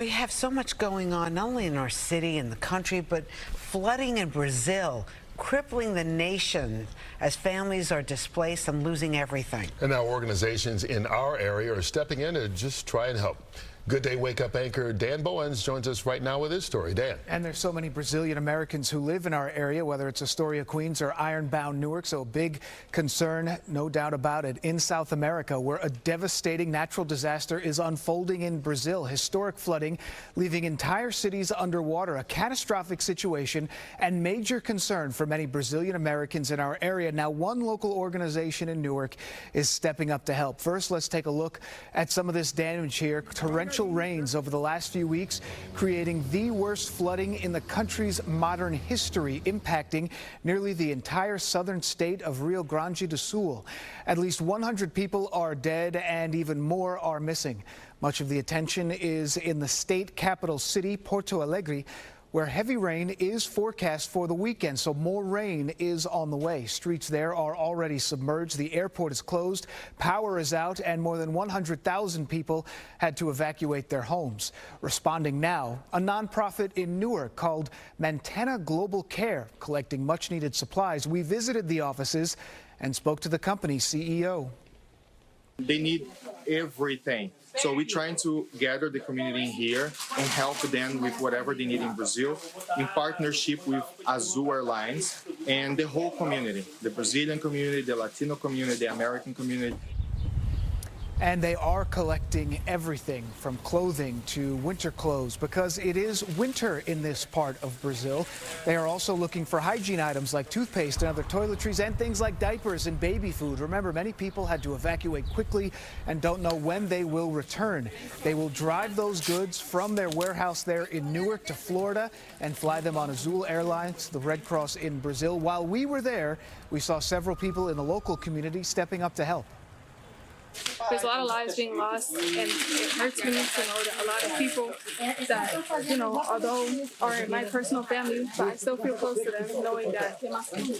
We have so much going on, not only in our city and the country, but flooding in Brazil, crippling the nation as families are displaced and losing everything. And now organizations in our area are stepping in to just try and help. Good Day Wake Up anchor Dan Bowens joins us right now with his story. Dan. And there's so many Brazilian Americans who live in our area, whether it's Astoria, Queens or Ironbound, Newark. So a big concern, no doubt about it, in South America, where a devastating natural disaster is unfolding in Brazil. Historic flooding, leaving entire cities underwater, a catastrophic situation and major concern for many Brazilian Americans in our area. Now, one local organization in Newark is stepping up to help. First, let's take a look at some of this damage here. Torrential rains over the last few weeks, creating the worst flooding in the country's modern history, impacting nearly the entire southern state of Rio Grande do Sul. At least 100 people are dead and even more are missing. Much of the attention is in the state capital city, Porto Alegre, where heavy rain is forecast for the weekend, so more rain is on the way. Streets there are already submerged, the airport is closed, power is out, and more than 100,000 people had to evacuate their homes. Responding now, a nonprofit in Newark called Montana Global Care, collecting much-needed supplies. We visited the offices and spoke to the company's CEO. They need everything. So we're trying to gather the community in here and help them with whatever they need in Brazil, in partnership with Azul Airlines and the whole community, the Brazilian community, the Latino community, the American community. And they are collecting everything from clothing to winter clothes because it is winter in this part of Brazil. They are also looking for hygiene items like toothpaste and other toiletries and things like diapers and baby food. Remember, many people had to evacuate quickly and don't know when they will return. They will drive those goods from their warehouse there in Newark to Florida and fly them on Azul Airlines, the Red Cross in Brazil. While we were there, we saw several people in the local community stepping up to help. There's a lot of lives being lost, and it hurts me to know that a lot of people that, although are in my personal family, but I still feel close to them, knowing that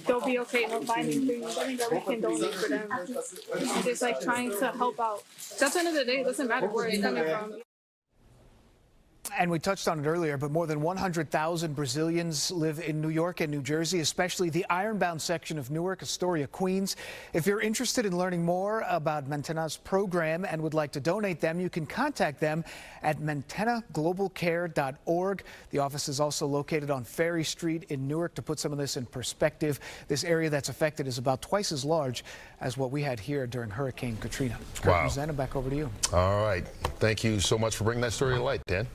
they'll be okay. We're finding things that we can donate for them. It's like trying to help out. So at the end of the day, it doesn't matter where it's coming from. And we touched on it earlier, but more than 100,000 Brazilians live in New York and New Jersey, especially the Ironbound section of Newark, Astoria, Queens. If you're interested in learning more about Montana's program and would like to donate them, you can contact them at montanaglobalcare.org. The office is also located on Ferry Street in Newark. To put some of this in perspective, this area that's affected is about twice as large as what we had here during Hurricane Katrina. Wow. Back over to you. All right. Thank you so much for bringing that story to light, Dan.